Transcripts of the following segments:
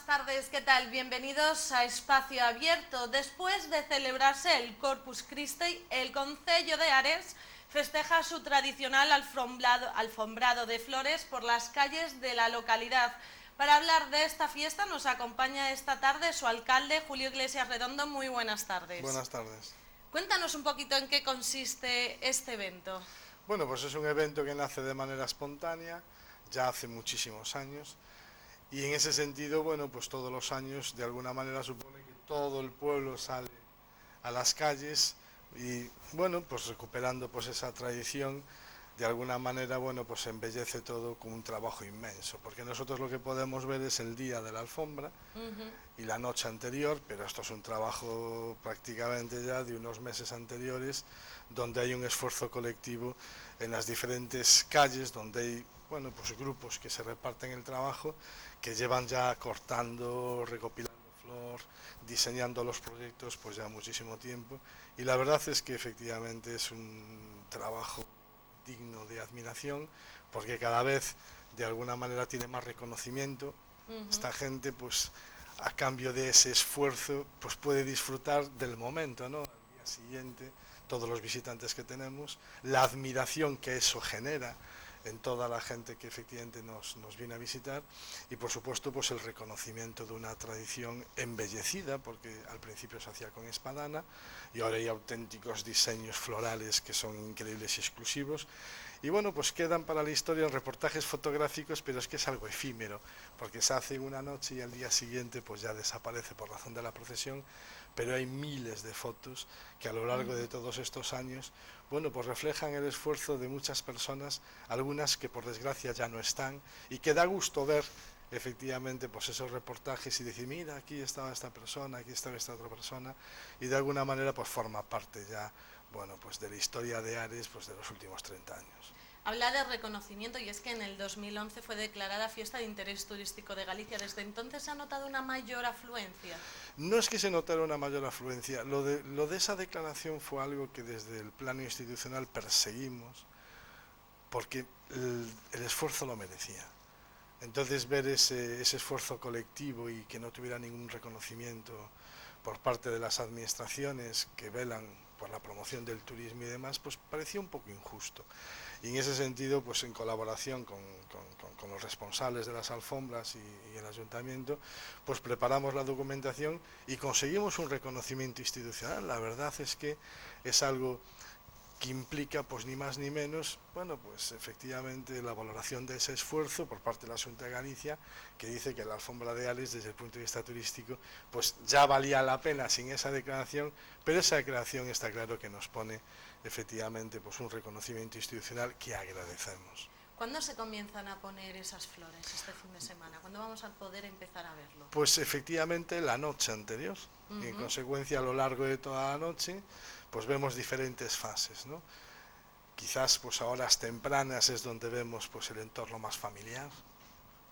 buenas tardes, ¿qué tal? Bienvenidos a Espacio Abierto. Después de celebrarse el Corpus Christi, el Concello de Ares festeja su tradicional alfombrado de flores por las calles de la localidad. Para hablar de esta fiesta nos acompaña esta tarde su alcalde, Julio Iglesias Redondo. Muy buenas tardes. Buenas tardes. Cuéntanos un poquito en qué consiste este evento. Bueno, pues es un evento que nace de manera espontánea, ya hace muchísimos años, y en ese sentido, bueno, pues todos los años de alguna manera supone que todo el pueblo sale a las calles y, bueno, pues recuperando pues esa tradición, de alguna manera, bueno, pues embellece todo con un trabajo inmenso, porque nosotros lo que podemos ver es el día de la alfombra y la noche anterior, pero esto es un trabajo prácticamente ya de unos meses anteriores, donde hay un esfuerzo colectivo en las diferentes calles, donde hay, bueno, pues grupos que se reparten el trabajo, que llevan ya cortando, recopilando flor, diseñando los proyectos pues ya muchísimo tiempo, y la verdad es que efectivamente es un trabajo digno de admiración, porque cada vez de alguna manera tiene más reconocimiento. Esta gente pues a cambio de ese esfuerzo pues puede disfrutar del momento, ¿no? Al día siguiente, todos los visitantes que tenemos, la admiración que eso genera en toda la gente que efectivamente nos viene a visitar, y por supuesto pues el reconocimiento de una tradición embellecida, porque al principio se hacía con espadana y ahora hay auténticos diseños florales que son increíbles y exclusivos, y bueno, pues quedan para la historia reportajes fotográficos, pero es que es algo efímero, porque se hace una noche y al día siguiente pues ya desaparece por razón de la procesión, pero hay miles de fotos que a lo largo de todos estos años, bueno, pues reflejan el esfuerzo de muchas personas, algunas que por desgracia ya no están, y que da gusto ver efectivamente pues esos reportajes y decir, mira, aquí estaba esta persona, aquí estaba esta otra persona, y de alguna manera pues forma parte ya, bueno, pues de la historia de Ares pues de los últimos 30 años. Habla de reconocimiento, y es que en el 2011 fue declarada Fiesta de Interés Turístico de Galicia. ¿Desde entonces se ha notado una mayor afluencia? No es que se notara una mayor afluencia, lo de esa declaración fue algo que desde el plano institucional perseguimos, porque el esfuerzo lo merecía. Entonces ver ese esfuerzo colectivo y que no tuviera ningún reconocimiento por parte de las administraciones que velan por la promoción del turismo y demás, pues parecía un poco injusto. Y en ese sentido, pues en colaboración con los responsables de las alfombras y el ayuntamiento, pues preparamos la documentación y conseguimos un reconocimiento institucional. La verdad es que es algo que implica pues ni más ni menos, bueno, pues efectivamente la valoración de ese esfuerzo por parte de la Xunta de Galicia, que dice que la alfombra de Ares desde el punto de vista turístico pues ya valía la pena sin esa declaración, pero esa declaración está claro que nos pone efectivamente pues un reconocimiento institucional que agradecemos. ¿Cuándo se comienzan a poner esas flores este fin de semana? ¿Cuándo vamos a poder empezar a verlo? Pues efectivamente la noche anterior, y en consecuencia a lo largo de toda la noche pues vemos diferentes fases, ¿no? Quizás pues a horas tempranas es donde vemos pues el entorno más familiar,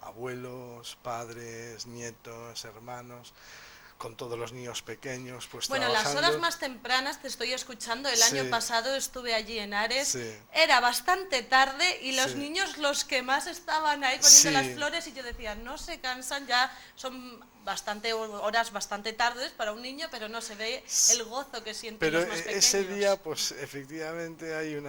abuelos, padres, nietos, hermanos, con todos los niños pequeños pues Bueno, trabajando. las horas más tempranas te estoy escuchando. El Sí. año pasado estuve allí en Ares. Sí. Era bastante tarde y los Sí. niños los que más estaban ahí poniendo Sí. las flores, y yo decía, no se cansan, ya son horas bastante tardes para un niño, pero no se ve el gozo que sienten Pero los más pequeños. ese día pues efectivamente hay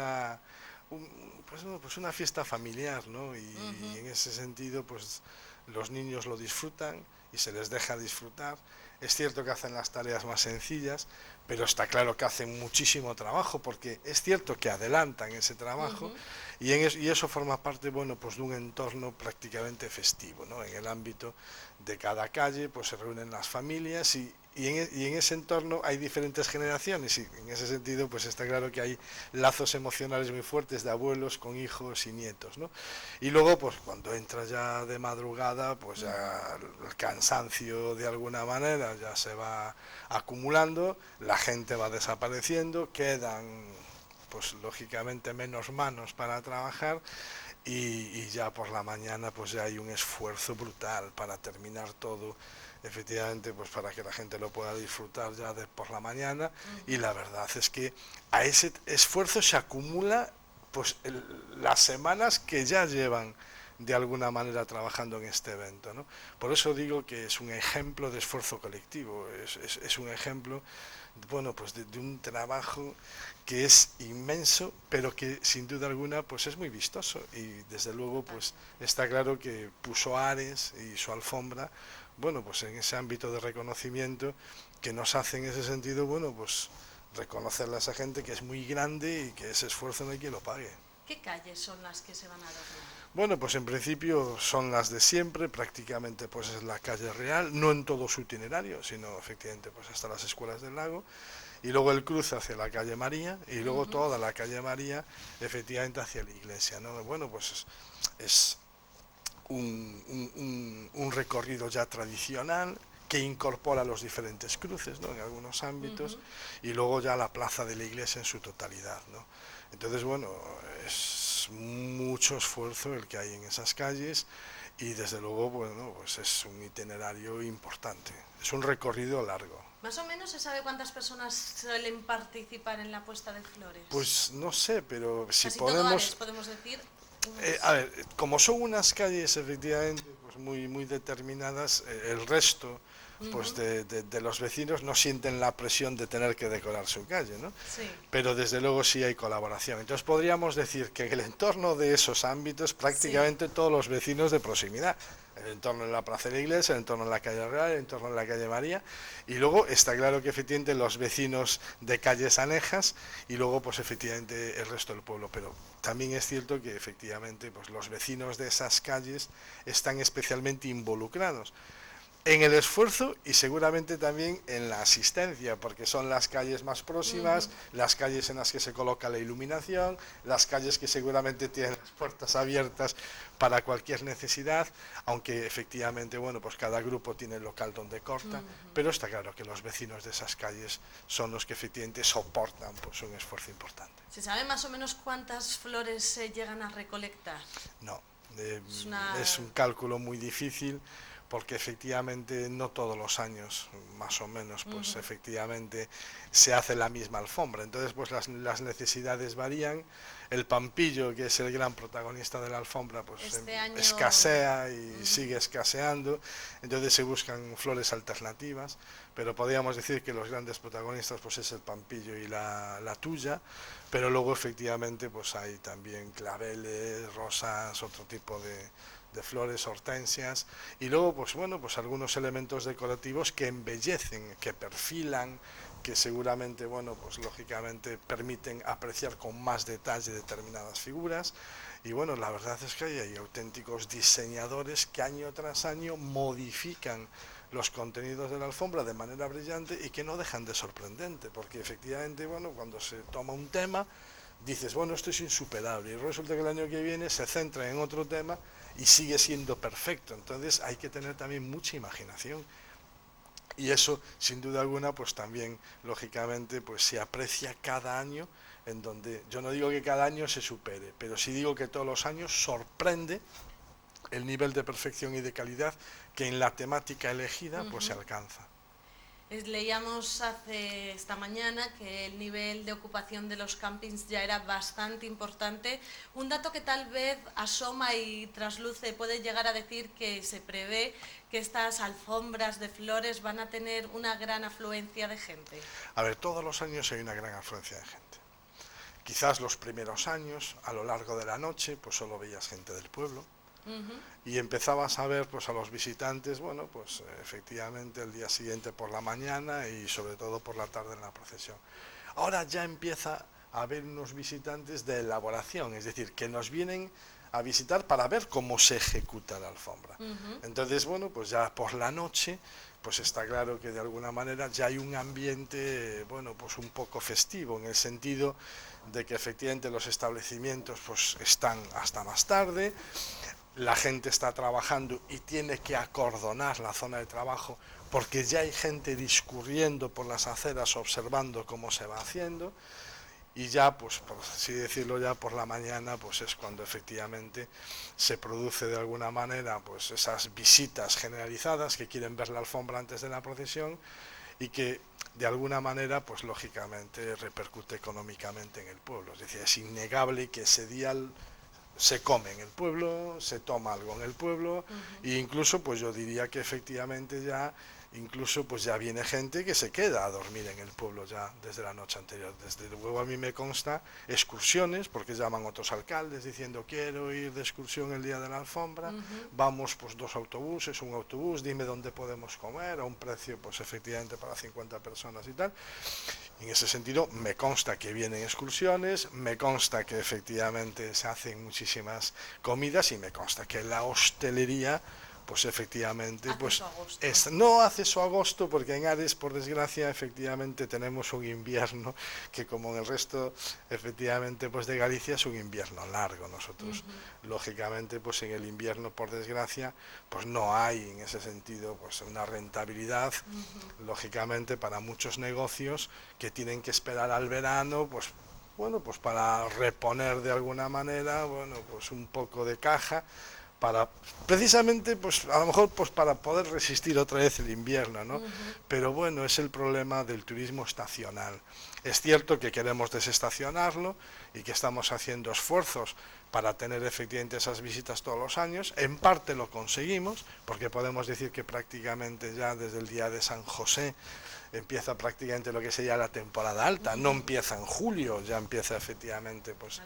pues una fiesta familiar, ¿no? Y en ese sentido pues los niños lo disfrutan y se les deja disfrutar. Es cierto que hacen las tareas más sencillas, pero está claro que hacen muchísimo trabajo, porque es cierto que adelantan ese trabajo, y eso forma parte, bueno, pues de un entorno prácticamente festivo, ¿no? En el ámbito de cada calle pues se reúnen las familias y en ese entorno hay diferentes generaciones, y en ese sentido pues está claro que hay lazos emocionales muy fuertes de abuelos con hijos y nietos, ¿no? Y luego pues cuando entra ya de madrugada pues ya el cansancio de alguna manera ya se va acumulando, la gente va desapareciendo, quedan pues lógicamente menos manos para trabajar, y ya por la mañana pues ya hay un esfuerzo brutal para terminar todo, efectivamente pues para que la gente lo pueda disfrutar ya por la mañana, y la verdad es que a ese esfuerzo se acumula pues las semanas que ya llevan de alguna manera trabajando en este evento, ¿no? Por eso digo que es un ejemplo de esfuerzo colectivo, es un ejemplo, bueno, pues de un trabajo que es inmenso, pero que sin duda alguna pues es muy vistoso, y desde luego pues está claro que puso Ares y su alfombra, bueno, pues en ese ámbito de reconocimiento que nos hace en ese sentido, bueno, pues reconocerle a esa gente que es muy grande y que ese esfuerzo no hay quien lo pague. ¿Qué calles son las que se van a adornar? Bueno, pues en principio son las de siempre, prácticamente pues es la calle Real, no en todo su itinerario, sino efectivamente pues hasta las Escuelas del Lago, y luego el cruce hacia la calle María, y luego toda la calle María efectivamente hacia la iglesia, ¿no? Bueno, pues es un recorrido ya tradicional que incorpora los diferentes cruces, ¿no? En algunos ámbitos, y luego ya la plaza de la iglesia en su totalidad, ¿no? Entonces, bueno, es mucho esfuerzo el que hay en esas calles, y desde luego, bueno, pues es un itinerario importante, es un recorrido largo. ¿Más o menos se sabe cuántas personas suelen participar en la puesta de flores? Pues no sé, pero si Casi todo Ares, podemos... podemos decir. A ver, como son unas calles efectivamente pues muy determinadas, el resto pues de los vecinos no sienten la presión de tener que decorar su calle, ¿no? Sí. Pero desde luego sí hay colaboración. Entonces podríamos decir que en el entorno de esos ámbitos prácticamente todos los vecinos de proximidad, el entorno de la Plaza de la Iglesia, el entorno de la calle Real, el entorno de la calle María, y luego está claro que efectivamente los vecinos de calles anejas, y luego pues efectivamente el resto del pueblo. Pero también es cierto que efectivamente pues los vecinos de esas calles están especialmente involucrados en el esfuerzo y seguramente también en la asistencia, porque son las calles más próximas, las calles en las que se coloca la iluminación, las calles que seguramente tienen las puertas abiertas para cualquier necesidad, aunque efectivamente, bueno, pues cada grupo tiene el local donde corta, pero está claro que los vecinos de esas calles son los que efectivamente soportan pues un esfuerzo importante. ¿Se sabe más o menos cuántas flores se llegan a recolectar? No, es un cálculo muy difícil, porque efectivamente no todos los años, más o menos, pues efectivamente se hace la misma alfombra. Entonces, pues las necesidades varían. El pampillo, que es el gran protagonista de la alfombra, pues Este año... escasea y sigue escaseando. Entonces se buscan flores alternativas, pero podríamos decir que los grandes protagonistas pues es el pampillo y la tuya, pero luego efectivamente pues hay también claveles, rosas, otro tipo de flores, hortensias, y luego pues bueno, pues algunos elementos decorativos que embellecen, que perfilan, que seguramente, bueno, pues lógicamente permiten apreciar con más detalle determinadas figuras. Y bueno, la verdad es que hay auténticos diseñadores que año tras año modifican los contenidos de la alfombra de manera brillante y que no dejan de sorprendente, porque efectivamente, bueno, cuando se toma un tema, dices, bueno, esto es insuperable, y resulta que el año que viene se centra en otro tema y sigue siendo perfecto. Entonces hay que tener también mucha imaginación, y eso sin duda alguna pues también lógicamente pues se aprecia cada año, en donde yo no digo que cada año se supere, pero sí digo que todos los años sorprende el nivel de perfección y de calidad que en la temática elegida pues se alcanza. Leíamos esta mañana que el nivel de ocupación de los campings ya era bastante importante. Un dato que tal vez asoma y trasluce puede llegar a decir que se prevé que estas alfombras de flores van a tener una gran afluencia de gente. A ver, todos los años hay una gran afluencia de gente. Quizás los primeros años, a lo largo de la noche, pues solo veías gente del pueblo. Y empezabas a ver pues a los visitantes, bueno, pues efectivamente el día siguiente por la mañana y sobre todo por la tarde en la procesión. Ahora ya empieza a haber unos visitantes de elaboración, es decir, que nos vienen a visitar para ver cómo se ejecuta la alfombra. Entonces, bueno, pues ya por la noche, pues está claro que de alguna manera ya hay un ambiente, bueno, pues un poco festivo, en el sentido de que efectivamente los establecimientos pues están hasta más tarde, la gente está trabajando y tiene que acordonar la zona de trabajo porque ya hay gente discurriendo por las aceras observando cómo se va haciendo, y ya, pues por así decirlo, ya por la mañana pues es cuando efectivamente se produce de alguna manera pues esas visitas generalizadas que quieren ver la alfombra antes de la procesión, y que de alguna manera pues lógicamente repercute económicamente en el pueblo. Es decir, es innegable que ese día se come en el pueblo, se toma algo en el pueblo, e incluso pues yo diría que efectivamente ya incluso pues ya viene gente que se queda a dormir en el pueblo ya desde la noche anterior. Desde luego a mí me consta excursiones, porque llaman otros alcaldes diciendo quiero ir de excursión el día de la alfombra, vamos pues 2 autobuses, un autobús, dime dónde podemos comer a un precio pues efectivamente para 50 personas y tal. En ese sentido me consta que vienen excursiones, me consta que efectivamente se hacen muchísimas comidas y me consta que la hostelería pues efectivamente pues no hace su agosto, porque en Ares por desgracia efectivamente tenemos un invierno que como en el resto efectivamente pues de Galicia es un invierno largo. Nosotros lógicamente pues en el invierno por desgracia pues no hay en ese sentido pues una rentabilidad lógicamente para muchos negocios que tienen que esperar al verano pues bueno pues para reponer de alguna manera bueno pues un poco de caja para precisamente pues a lo mejor pues para poder resistir otra vez el invierno, ¿no? Pero bueno, es el problema del turismo estacional. Es cierto que queremos desestacionarlo y que estamos haciendo esfuerzos para tener efectivamente esas visitas todos los años. En parte lo conseguimos, porque podemos decir que prácticamente ya desde el día de San José empieza prácticamente lo que sería la temporada alta, no empieza en julio, ya empieza efectivamente pues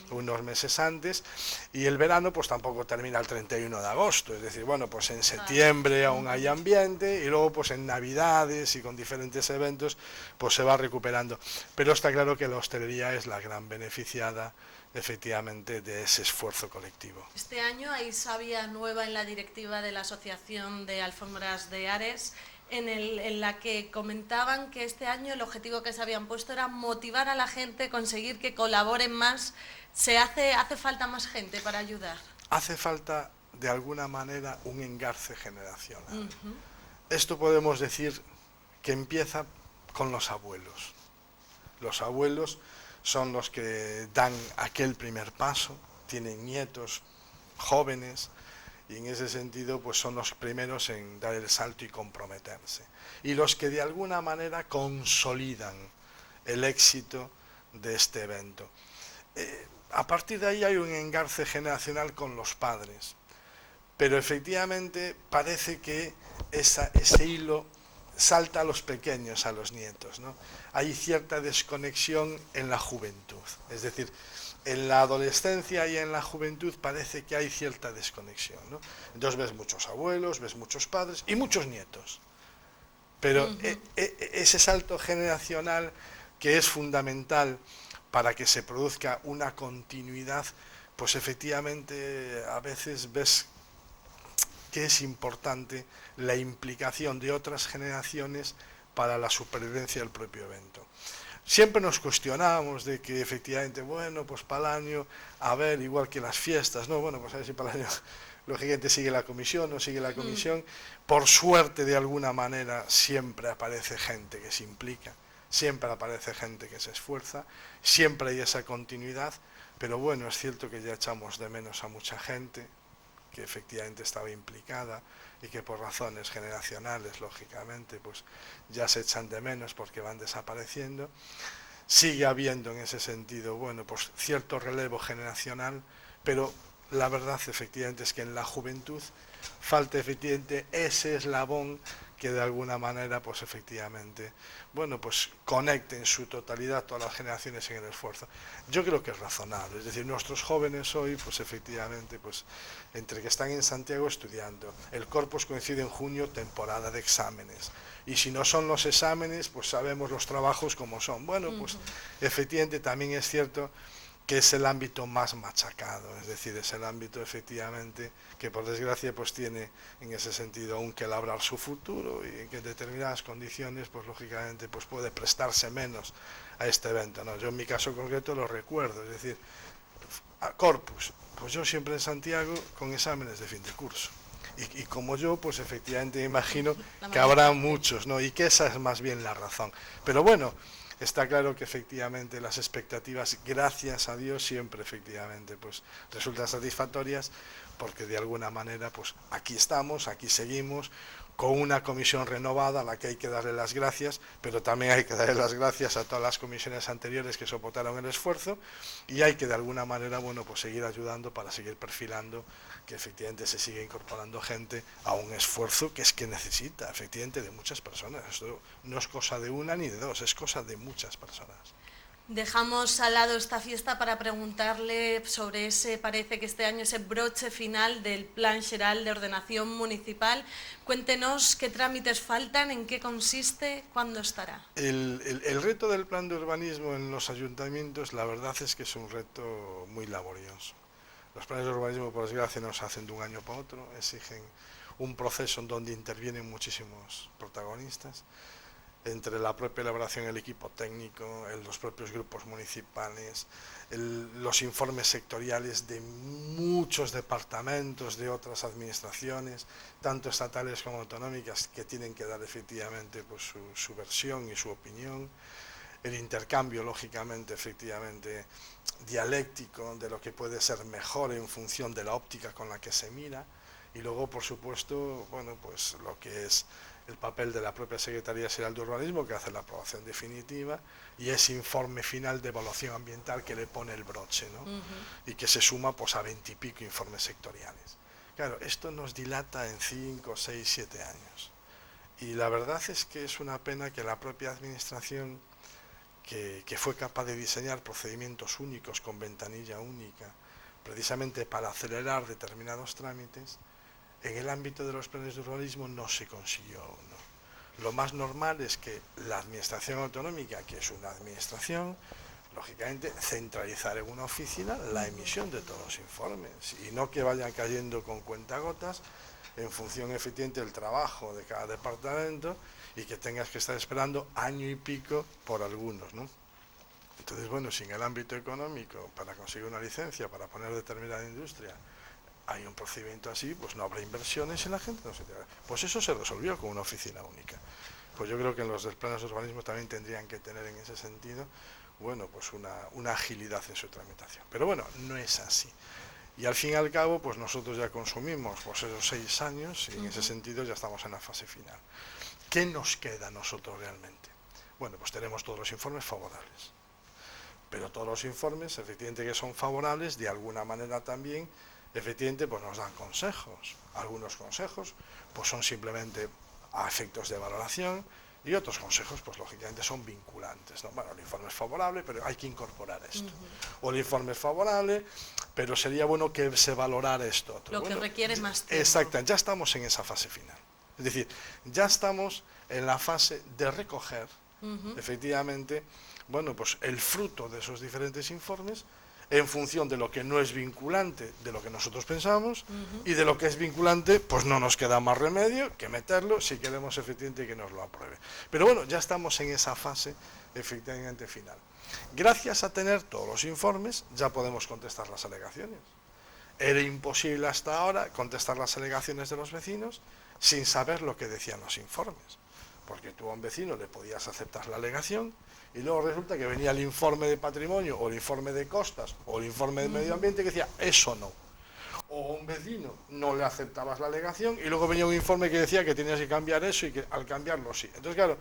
unos meses antes, y el verano pues tampoco termina el 31 de agosto, es decir, bueno, pues en septiembre aún hay ambiente, y luego pues en Navidades y con diferentes eventos pues se va recuperando, pero está claro que la hostelería es la gran beneficiada efectivamente de ese esfuerzo colectivo. Este año hay sabia nueva en la directiva de la Asociación de Alfombras de Ares, en la que comentaban que este año el objetivo que se habían puesto era motivar a la gente, conseguir que colaboren más. ¿Hace falta más gente para ayudar? Hace falta de alguna manera un engarce generacional. Esto podemos decir que empieza con los abuelos. Los abuelos son los que dan aquel primer paso, tienen nietos jóvenes, y en ese sentido pues son los primeros en dar el salto y comprometerse, y los que de alguna manera consolidan el éxito de este evento. A partir de ahí hay un engarce generacional con los padres, pero efectivamente parece que ese hilo salta a los pequeños, a los nietos, ¿no? Hay cierta desconexión en la juventud, es decir, en la adolescencia y en la juventud parece que hay cierta desconexión, ¿no? Entonces ves muchos abuelos, ves muchos padres y muchos nietos, pero ese salto generacional que es fundamental para que se produzca una continuidad, pues efectivamente a veces ves que es importante la implicación de otras generaciones para la supervivencia del propio evento. Siempre nos cuestionamos de que efectivamente, bueno, pues para el año, a ver, igual que las fiestas, ¿no? Bueno, pues a ver si para el año, lógicamente sigue la comisión, no sigue la comisión. Por suerte, de alguna manera, siempre aparece gente que se implica, siempre aparece gente que se esfuerza, siempre hay esa continuidad, pero bueno, es cierto que ya echamos de menos a mucha gente que efectivamente estaba implicada y que por razones generacionales, lógicamente, pues ya se echan de menos porque van desapareciendo. Sigue habiendo en ese sentido, bueno, pues cierto relevo generacional, pero la verdad efectivamente es que en la juventud falta efectivamente ese eslabón que de alguna manera pues efectivamente bueno pues conecte en su totalidad todas las generaciones en el esfuerzo. Yo creo que es razonable, es decir, nuestros jóvenes hoy pues efectivamente pues entre que están en Santiago estudiando, el Corpus coincide en junio, temporada de exámenes, y si no son los exámenes pues sabemos los trabajos como son. Bueno, pues efectivamente también es cierto que es el ámbito más machacado, es decir, es el ámbito efectivamente que por desgracia pues tiene en ese sentido aún que labrar su futuro, y que en determinadas condiciones pues lógicamente pues puede prestarse menos a este evento, ¿no? Yo en mi caso concreto lo recuerdo, es decir, a Corpus, pues yo siempre en Santiago con exámenes de fin de curso. Y como yo, pues efectivamente me imagino que habrá muchos, ¿no? Y que esa es más bien la razón. Pero bueno, está claro que efectivamente las expectativas, gracias a Dios, siempre efectivamente pues resultan satisfactorias, porque de alguna manera pues aquí estamos, aquí seguimos, con una comisión renovada a la que hay que darle las gracias, pero también hay que darle las gracias a todas las comisiones anteriores que soportaron el esfuerzo, y hay que de alguna manera, bueno, pues seguir ayudando para seguir perfilando que efectivamente se sigue incorporando gente a un esfuerzo que es que necesita efectivamente de muchas personas. Esto no es cosa de una ni de dos, es cosa de muchas personas. Dejamos al lado esta fiesta para preguntarle sobre ese, parece que este año, ese broche final del Plan Xeral de Ordenación Municipal. Cuéntenos qué trámites faltan, en qué consiste, cuándo estará. El reto del plan de urbanismo en los ayuntamientos, la verdad es que es un reto muy laborioso. Los planes de urbanismo, por desgracia, no se hacen de un año para otro, exigen un proceso en donde intervienen muchísimos protagonistas, entre la propia elaboración del equipo técnico, los propios grupos municipales, los informes sectoriales de muchos departamentos de otras administraciones, tanto estatales como autonómicas, que tienen que dar efectivamente pues, su versión y su opinión, el intercambio, lógicamente, efectivamente, dialéctico de lo que puede ser mejor en función de la óptica con la que se mira, y luego, por supuesto, bueno, pues lo que es el papel de la propia Secretaría Xeral de Urbanismo, que hace la aprobación definitiva, y ese informe final de evaluación ambiental que le pone el broche, ¿no? Y que se suma pues a 20 y pico informes sectoriales. Claro, esto nos dilata en 5, 6, 7 años. Y la verdad es que es una pena que la propia administración, que fue capaz de diseñar procedimientos únicos con ventanilla única, precisamente para acelerar determinados trámites, en el ámbito de los planes de urbanismo no se consiguió, ¿no? Lo más normal es que la administración autonómica, que es una administración, lógicamente centralizar en una oficina la emisión de todos los informes, y no que vayan cayendo con cuentagotas en función efectivamente del trabajo de cada departamento, y que tengas que estar esperando año y pico por algunos, ¿no? Entonces, bueno, si en el ámbito económico, para conseguir una licencia, para poner determinada industria, hay un procedimiento así, pues no habrá inversiones y la gente no se entera. Pues eso se resolvió con una oficina única. Pues yo creo que en los planes de urbanismo también tendrían que tener en ese sentido, bueno, pues una agilidad en su tramitación. Pero bueno, no es así. Y al fin y al cabo, pues nosotros ya consumimos pues esos 6 años, y en ese sentido ya estamos en la fase final. ¿Qué nos queda a nosotros realmente? Bueno, pues tenemos todos los informes favorables. Pero todos los informes, efectivamente, que son favorables, de alguna manera también, efectivamente, pues nos dan consejos. Algunos consejos pues son simplemente a efectos de valoración, y otros consejos, pues lógicamente son vinculantes, ¿no? Bueno, el informe es favorable, pero hay que incorporar esto. O el informe es favorable, pero sería bueno que se valorara esto otro. Lo que requiere más tiempo. Exacto, ya estamos en esa fase final. Es decir, ya estamos en la fase de recoger, efectivamente, bueno, pues el fruto de esos diferentes informes, en función de lo que no es vinculante, de lo que nosotros pensamos, y de lo que es vinculante, pues no nos queda más remedio que meterlo si queremos efectivamente que nos lo apruebe. Pero bueno, ya estamos en esa fase efectivamente final. Gracias a tener todos los informes, ya podemos contestar las alegaciones. Era imposible hasta ahora contestar las alegaciones de los vecinos sin saber lo que decían los informes, porque tú a un vecino le podías aceptar la alegación, y luego resulta que venía el informe de patrimonio, o el informe de costas, o el informe de medio ambiente, que decía, eso no. O a un vecino no le aceptabas la alegación, y luego venía un informe que decía que tenías que cambiar eso, y que al cambiarlo sí. Entonces, claro,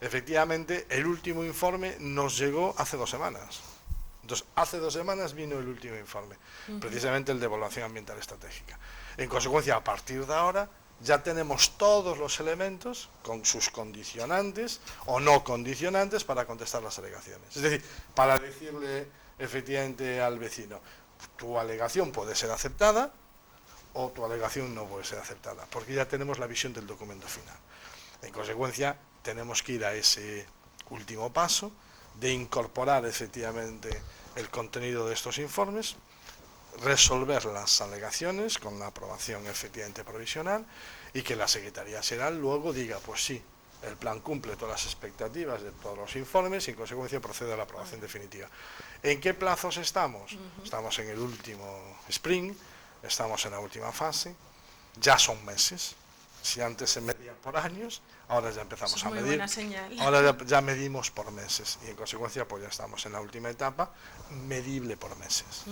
efectivamente, el último informe nos llegó hace 2 semanas. Entonces, hace 2 semanas vino el último informe, precisamente el de evaluación ambiental estratégica. En consecuencia, a partir de ahora, ya tenemos todos los elementos con sus condicionantes o no condicionantes para contestar las alegaciones. Es decir, para decirle efectivamente al vecino, tu alegación puede ser aceptada o tu alegación no puede ser aceptada, porque ya tenemos la visión del documento final. En consecuencia, tenemos que ir a ese último paso de incorporar efectivamente el contenido de estos informes, resolver las alegaciones con la aprobación efectivamente provisional, y que la Secretaría Xeral luego diga, pues sí, el plan cumple todas las expectativas de todos los informes, y en consecuencia procede a la aprobación definitiva. ¿En qué plazos estamos? Estamos en el último sprint, estamos en la última fase, ya son meses. Si antes se medía por años, ahora ya empezamos a medir. Muy buena señal. Ahora ya medimos por meses, y en consecuencia pues ya estamos en la última etapa, medible por meses.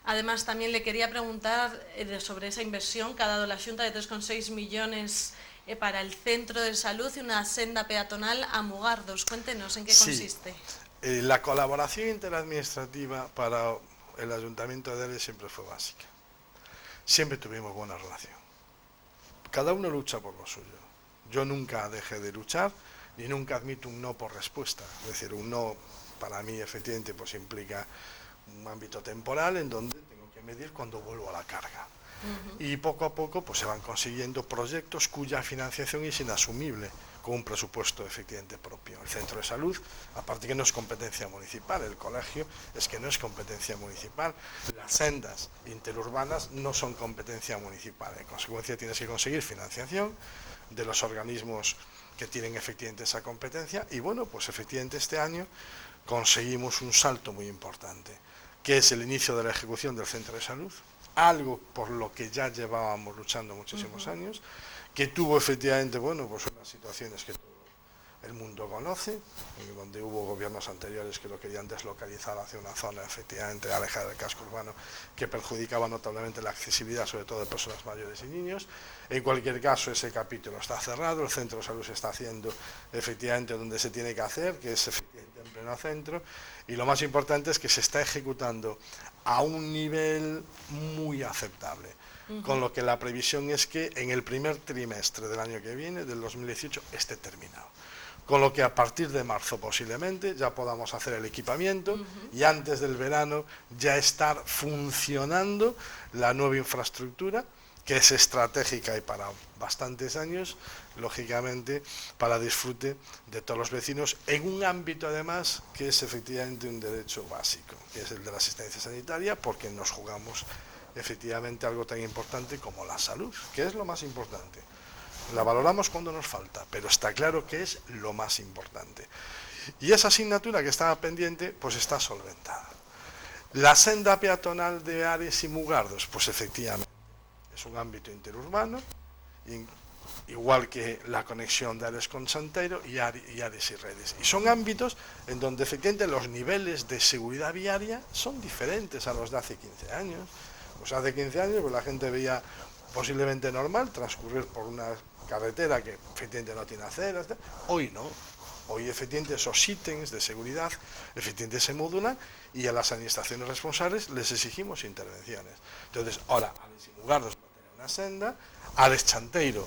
Además, también le quería preguntar sobre esa inversión que ha dado la Xunta de 3,6 millones para el centro de salud y una senda peatonal a Mugardos. Cuéntenos en qué Sí. consiste. La colaboración interadministrativa para el Ayuntamiento de Ares siempre fue básica. Siempre tuvimos buena relación. Cada uno lucha por lo suyo. Yo nunca dejé de luchar, ni nunca admito un no por respuesta. Es decir, un no para mí efectivamente pues implica un ámbito temporal en donde tengo que medir cuando vuelvo a la carga. Y poco a poco pues se van consiguiendo proyectos cuya financiación es inasumible con un presupuesto efectivamente propio. El centro de salud, aparte que no es competencia municipal, el colegio es que no es competencia municipal, las sendas interurbanas no son competencia municipal, en consecuencia tienes que conseguir financiación de los organismos que tienen efectivamente esa competencia y bueno, pues efectivamente este año conseguimos un salto muy importante, que es el inicio de la ejecución del centro de salud, algo por lo que ya llevábamos luchando muchísimos años, que tuvo efectivamente, bueno, pues unas situaciones que todo el mundo conoce, donde hubo gobiernos anteriores que lo querían deslocalizar hacia una zona efectivamente alejada del casco urbano, que perjudicaba notablemente la accesibilidad, sobre todo de personas mayores y niños. En cualquier caso, ese capítulo está cerrado, el centro de salud se está haciendo efectivamente donde se tiene que hacer, que es efectivamente en pleno centro, y lo más importante es que se está ejecutando a un nivel muy aceptable, con lo que la previsión es que en el primer trimestre del año que viene, del 2018, esté terminado. Con lo que a partir de marzo posiblemente ya podamos hacer el equipamiento y antes del verano ya estar funcionando la nueva infraestructura, que es estratégica y para bastantes años, lógicamente, para disfrute de todos los vecinos, en un ámbito además que es efectivamente un derecho básico, que es el de la asistencia sanitaria, porque nos jugamos efectivamente algo tan importante como la salud, que es lo más importante. La valoramos cuando nos falta, pero está claro que es lo más importante. Y esa asignatura que estaba pendiente, pues está solventada. La senda peatonal de Ares y Mugardos, pues efectivamente, es un ámbito interurbano, igual que la conexión de Ares con Santeiro y Ares y Redes. Y son ámbitos en donde efectivamente los niveles de seguridad viaria son diferentes a los de hace 15 años. Pues hace 15 años pues la gente veía posiblemente normal transcurrir por una carretera que efectivamente no tiene aceras, hoy no. Hoy efectivamente esos ítems de seguridad efectivamente se modulan y a las administraciones responsables les exigimos intervenciones. Entonces, ahora, Ares y Mugardos va a tener una senda, Ares Chanteiro,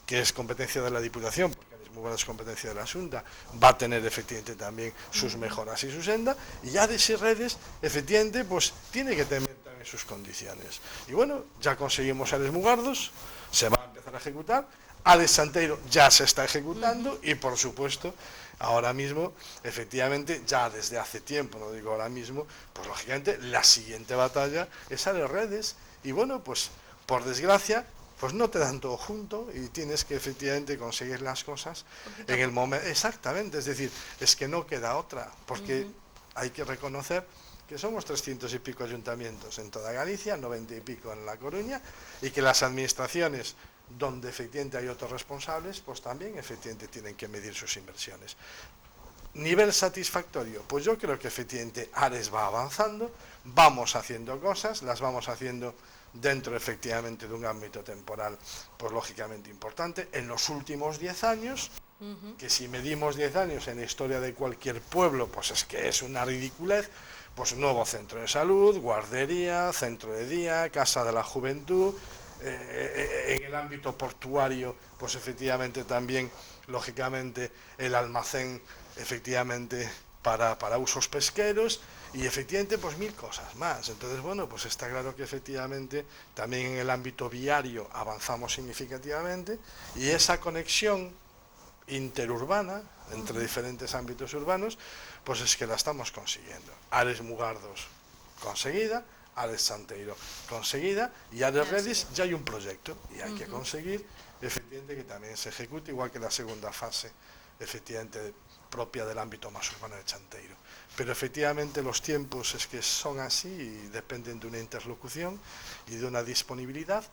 que es competencia de la Diputación, porque Ares Mugardos es competencia de la Xunta, va a tener efectivamente también sus mejoras y su senda, y Ares y Redes, efectivamente, pues tiene que tener también sus condiciones. Y bueno, ya conseguimos Ares Mugardos, se va a empezar a ejecutar, Ares Santeiro ya se está ejecutando y por supuesto ahora mismo efectivamente ya desde hace tiempo, no digo ahora mismo, pues lógicamente la siguiente batalla es Ares Redes y bueno, pues por desgracia pues no te dan todo junto y tienes que efectivamente conseguir las cosas en el momento exactamente, es decir, es que no queda otra, porque hay que reconocer que somos 300 y pico ayuntamientos en toda Galicia, 90 y pico en La Coruña, y que las administraciones donde efectivamente hay otros responsables, pues también efectivamente tienen que medir sus inversiones. ¿Nivel satisfactorio? Pues yo creo que efectivamente Ares va avanzando, vamos haciendo cosas, las vamos haciendo dentro efectivamente de un ámbito temporal, pues lógicamente importante. En los últimos 10 años, que si medimos 10 años en la historia de cualquier pueblo, pues es que es una ridiculez, pues nuevo centro de salud, guardería, centro de día, casa de la juventud, en el ámbito portuario, pues efectivamente también, lógicamente, el almacén, efectivamente, para usos pesqueros, y efectivamente, pues 1000 cosas más. Entonces, bueno, pues está claro que efectivamente también en el ámbito viario avanzamos significativamente, y esa conexión interurbana entre diferentes ámbitos urbanos, pues es que la estamos consiguiendo. Ares Mugardos conseguida, Ares Santeiro conseguida y Ares Redes ya hay un proyecto y hay que conseguir efectivamente que también se ejecute, igual que la segunda fase efectivamente propia del ámbito más urbano de Chanteiro. Pero efectivamente los tiempos es que son así y dependen de una interlocución y de una disponibilidad.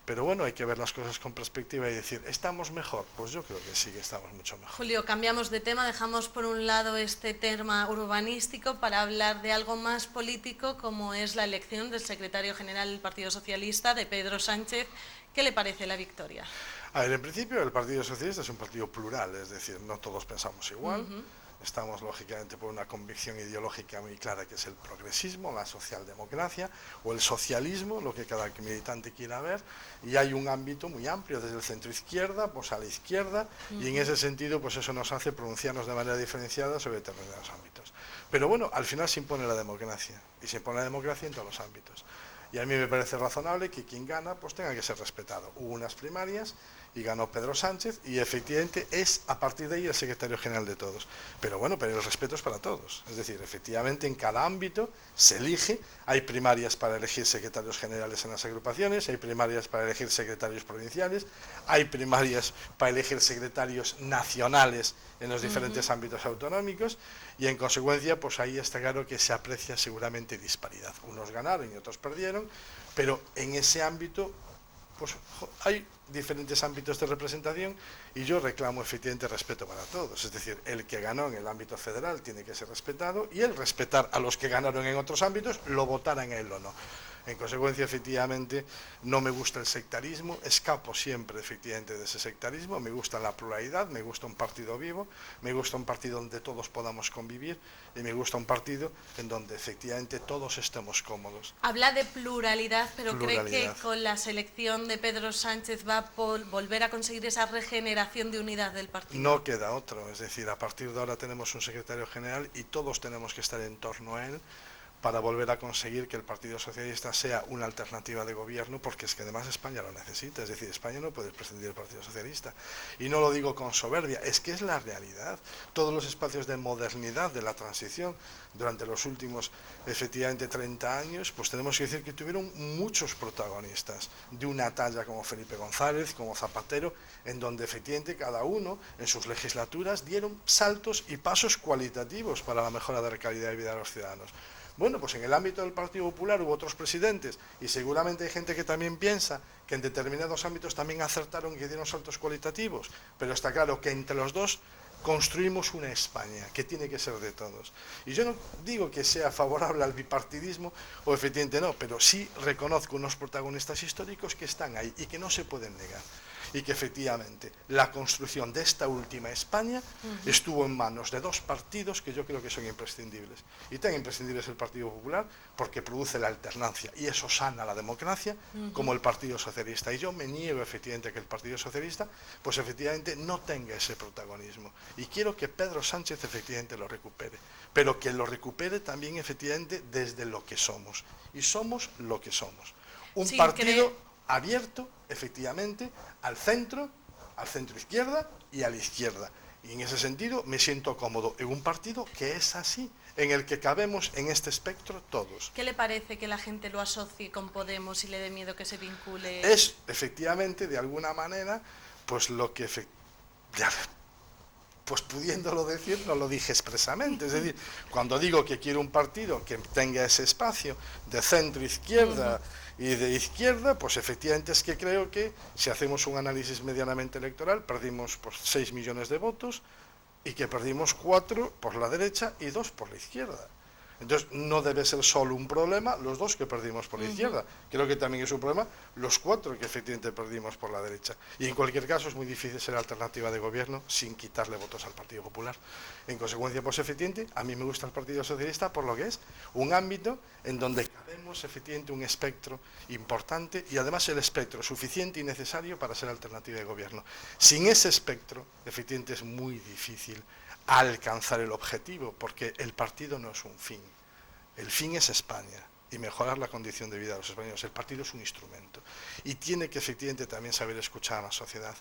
Pero bueno, hay que ver las cosas con perspectiva y decir, ¿estamos mejor? Pues yo creo que sí, que estamos mucho mejor. Julio, cambiamos de tema, dejamos por un lado este tema urbanístico para hablar de algo más político, como es la elección del secretario general del Partido Socialista, de Pedro Sánchez. ¿Qué le parece la victoria? A ver, en principio el Partido Socialista es un partido plural, es decir, no todos pensamos igual. Estamos lógicamente por una convicción ideológica muy clara, que es el progresismo, la socialdemocracia o el socialismo, lo que cada militante quiera ver, y hay un ámbito muy amplio desde el centro izquierda pues a la izquierda, y en ese sentido pues eso nos hace pronunciarnos de manera diferenciada sobre determinados ámbitos. Pero bueno, al final se impone la democracia, y se impone la democracia en todos los ámbitos. Y a mí me parece razonable que quien gana pues tenga que ser respetado. Hubo unas primarias y ganó Pedro Sánchez y efectivamente es a partir de ahí el secretario general de todos. Pero bueno, pero el respeto es para todos. Es decir, efectivamente en cada ámbito se elige, hay primarias para elegir secretarios generales en las agrupaciones, hay primarias para elegir secretarios provinciales, hay primarias para elegir secretarios nacionales en los diferentes ámbitos autonómicos y en consecuencia pues ahí está claro que se aprecia seguramente disparidad. Unos ganaron y otros perdieron, pero en ese ámbito pues hay diferentes ámbitos de representación y yo reclamo efectivamente respeto para todos, es decir, el que ganó en el ámbito federal tiene que ser respetado y el respetar a los que ganaron en otros ámbitos, lo votaran a él o no. En consecuencia, efectivamente, no me gusta el sectarismo, escapo siempre efectivamente de ese sectarismo, me gusta la pluralidad, me gusta un partido vivo, me gusta un partido donde todos podamos convivir y me gusta un partido en donde efectivamente todos estemos cómodos. Habla de pluralidad, pero ¿cree que con la selección de Pedro Sánchez va a volver a conseguir esa regeneración de unidad del partido? No queda otro, es decir, a partir de ahora tenemos un secretario general y todos tenemos que estar en torno a él para volver a conseguir que el Partido Socialista sea una alternativa de gobierno, porque es que además España lo necesita, es decir, España no puede prescindir del Partido Socialista. Y no lo digo con soberbia, es que es la realidad. Todos los espacios de modernidad de la transición durante los últimos, efectivamente, 30 años, pues tenemos que decir que tuvieron muchos protagonistas, de una talla como Felipe González, como Zapatero, en donde efectivamente cada uno en sus legislaturas dieron saltos y pasos cualitativos para la mejora de la calidad de vida de los ciudadanos. Bueno, pues en el ámbito del Partido Popular hubo otros presidentes y seguramente hay gente que también piensa que en determinados ámbitos también acertaron y que dieron saltos cualitativos, pero está claro que entre los dos construimos una España que tiene que ser de todos. Y yo no digo que sea favorable al bipartidismo o efectivamente no, pero sí reconozco unos protagonistas históricos que están ahí y que no se pueden negar. Y que efectivamente la construcción de esta última España estuvo en manos de dos partidos que yo creo que son imprescindibles. Y tan imprescindible es el Partido Popular porque produce la alternancia y eso sana la democracia, como el Partido Socialista. Y yo me niego efectivamente a que el Partido Socialista pues efectivamente no tenga ese protagonismo. Y quiero que Pedro Sánchez efectivamente lo recupere, pero que lo recupere también efectivamente desde lo que somos. Y somos lo que somos. Un partido abierto, efectivamente, al centro izquierda y a la izquierda. Y en ese sentido me siento cómodo en un partido que es así, en el que cabemos en este espectro todos. ¿Qué le parece que la gente lo asocie con Podemos y le dé miedo que se vincule? Es, efectivamente, de alguna manera, pues lo que... Pues pudiéndolo decir, no lo dije expresamente. Es decir, cuando digo que quiero un partido que tenga ese espacio de centro-izquierda y de izquierda, pues efectivamente es que creo que si hacemos un análisis medianamente electoral, perdimos pues, 6 millones de votos y que perdimos 4 por la derecha y 2 por la izquierda. Entonces, no debe ser solo un problema los 2 que perdimos por la izquierda. Creo que también es un problema los 4 que efectivamente perdimos por la derecha. Y en cualquier caso es muy difícil ser alternativa de gobierno sin quitarle votos al Partido Popular. En consecuencia, pues efectivamente, a mí me gusta el Partido Socialista por lo que es un ámbito en donde cabemos efectivamente un espectro importante y además el espectro suficiente y necesario para ser alternativa de gobierno. Sin ese espectro, efectivamente, es muy difícil alcanzar el objetivo, porque el partido no es un fin. El fin es España y mejorar la condición de vida de los españoles. El partido es un instrumento y tiene que efectivamente también saber escuchar a la sociedad.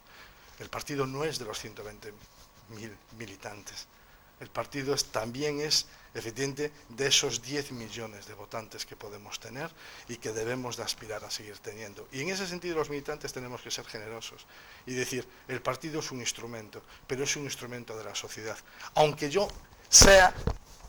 El partido no es de los 120.000 militantes. El partido también es efectivamente de esos 10 millones de votantes que podemos tener y que debemos de aspirar a seguir teniendo. Y en ese sentido los militantes tenemos que ser generosos y decir, el partido es un instrumento, pero es un instrumento de la sociedad. Aunque yo sea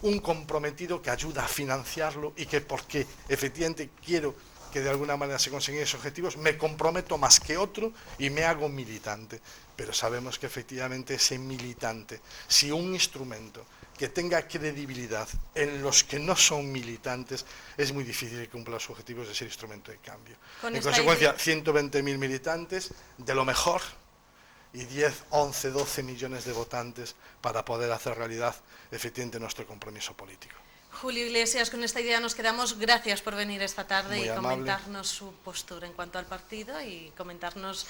un comprometido que ayuda a financiarlo y que porque efectivamente quiero que de alguna manera se consiguen esos objetivos, me comprometo más que otro y me hago militante. Pero sabemos que efectivamente ese militante, si un instrumento que tenga credibilidad en los que no son militantes, es muy difícil que cumpla los objetivos de ese instrumento de cambio. En consecuencia, 120.000 militantes, de lo mejor, y 10, 11, 12 millones de votantes para poder hacer realidad efectivamente nuestro compromiso político. Julio Iglesias, con esta idea nos quedamos. Gracias por venir esta tarde Muy y amable. comentarnos su postura en cuanto al partido y comentarnos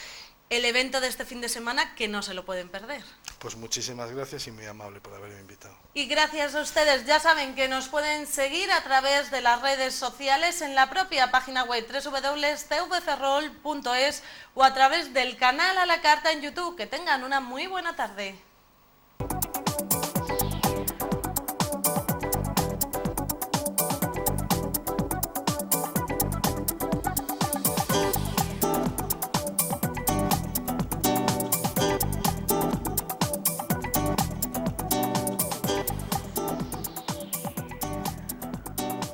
el evento de este fin de semana, que no se lo pueden perder. Pues muchísimas gracias y muy amable por haberme invitado. Y gracias a ustedes. Ya saben que nos pueden seguir a través de las redes sociales, en la propia página web www.tvferrol.es o a través del canal a la carta en YouTube. Que tengan una muy buena tarde.